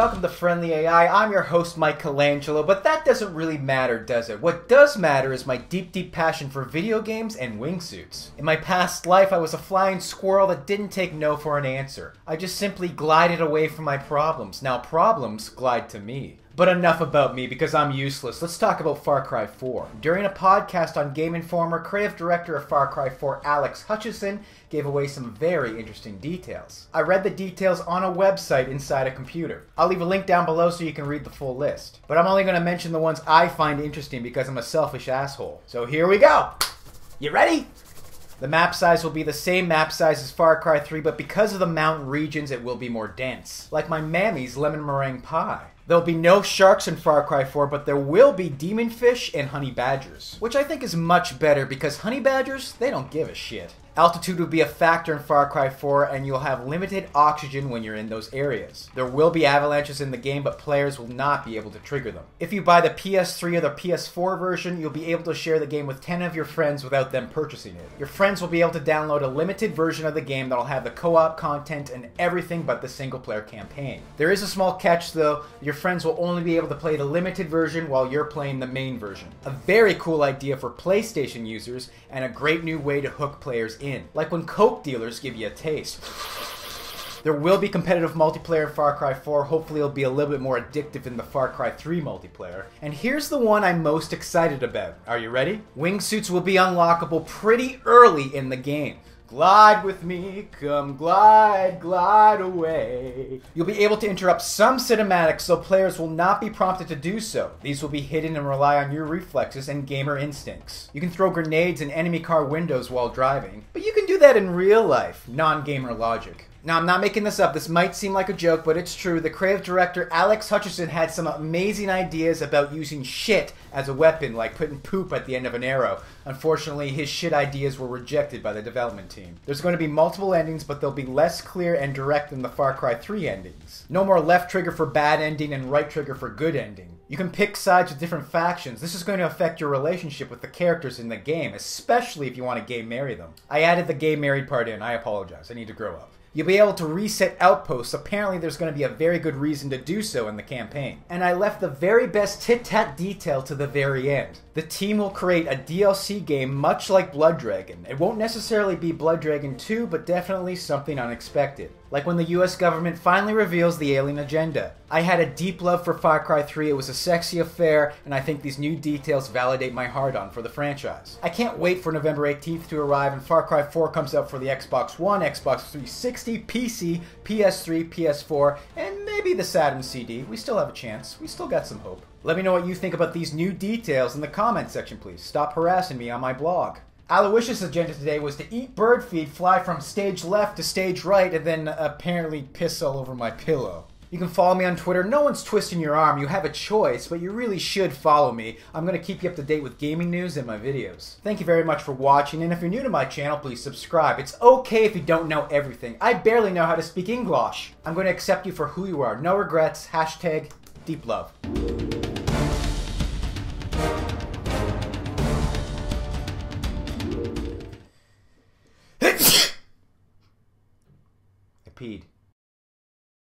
welcome to Friendly AI. I'm your host, Michelangelo, but that doesn't really matter, does it? What does matter is my deep passion for video games and wingsuits. In my past life, I was a flying squirrel that didn't take no for an answer. I just simply glided away from my problems. Now problems glide to me. But enough about me, because I'm useless. Let's talk about Far Cry 4. During a podcast on Game Informer, creative director of Far Cry 4, Alex Hutchison, gave away some very interesting details. I read the details on a website inside a computer. I'll leave a link down below so you can read the full list. But I'm only going to mention the ones I find interesting because I'm a selfish asshole. So here we go! You ready? The map size will be the same map size as Far Cry 3, but because of the mountain regions, it will be more dense. Like my mammy's lemon meringue pie. There'll be no sharks in Far Cry 4, but there will be demon fish and honey badgers. Which I think is much better because honey badgers, they don't give a shit. Altitude will be a factor in Far Cry 4, and you'll have limited oxygen when you're in those areas. There will be avalanches in the game, but players will not be able to trigger them. If you buy the PS3 or the PS4 version, you'll be able to share the game with 10 of your friends without them purchasing it. Your friends will be able to download a limited version of the game that'll have the co-op content and everything but the single-player campaign. There is a small catch though. Your friends will only be able to play the limited version while you're playing the main version. A very cool idea for PlayStation users, and a great new way to hook players in. Like when Coke dealers give you a taste. There will be competitive multiplayer in Far Cry 4. Hopefully it'll be a little bit more addictive than the Far Cry 3 multiplayer. And here's the one I'm most excited about. Are you ready? Wingsuits will be unlockable pretty early in the game. Glide with me, come glide, glide away. You'll be able to interrupt some cinematics so players will not be prompted to do so. These will be hidden and rely on your reflexes and gamer instincts. You can throw grenades in enemy car windows while driving, but you can do that in real life, non-gamer logic. Now, I'm not making this up. This might seem like a joke, but it's true. The creative director, Alex Hutchison, had some amazing ideas about using shit as a weapon, like putting poop at the end of an arrow. Unfortunately, his shit ideas were rejected by the development team. There's going to be multiple endings, but they'll be less clear and direct than the Far Cry 3 endings. No more left trigger for bad ending and right trigger for good ending. You can pick sides with different factions. This is going to affect your relationship with the characters in the game, especially if you want to gay marry them. I added the gay married part in. I apologize. I need to grow up. You'll be able to reset outposts. Apparently there's going to be a very good reason to do so in the campaign. And I left the very best tit-tat detail to the very end. The team will create a DLC game much like Blood Dragon. It won't necessarily be Blood Dragon 2, but definitely something unexpected. Like when the US government finally reveals the alien agenda. I had a deep love for Far Cry 3, it was a sexy affair, and I think these new details validate my hard-on for the franchise. I can't wait for November 18th to arrive and Far Cry 4 comes out for the Xbox One, Xbox 360, PC, PS3, PS4, and maybe the Saturn CD. We still have a chance. We still got some hope. Let me know what you think about these new details in the comment section, please. Stop harassing me on my blog. Aloysius' agenda today was to eat bird feed, fly from stage left to stage right, and then apparently piss all over my pillow. You can follow me on Twitter. No one's twisting your arm. You have a choice, but you really should follow me. I'm going to keep you up to date with gaming news and my videos. Thank you very much for watching, and if you're new to my channel, please subscribe. It's okay if you don't know everything. I barely know how to speak English. I'm going to accept you for who you are. No regrets. Hashtag deep love. I peed.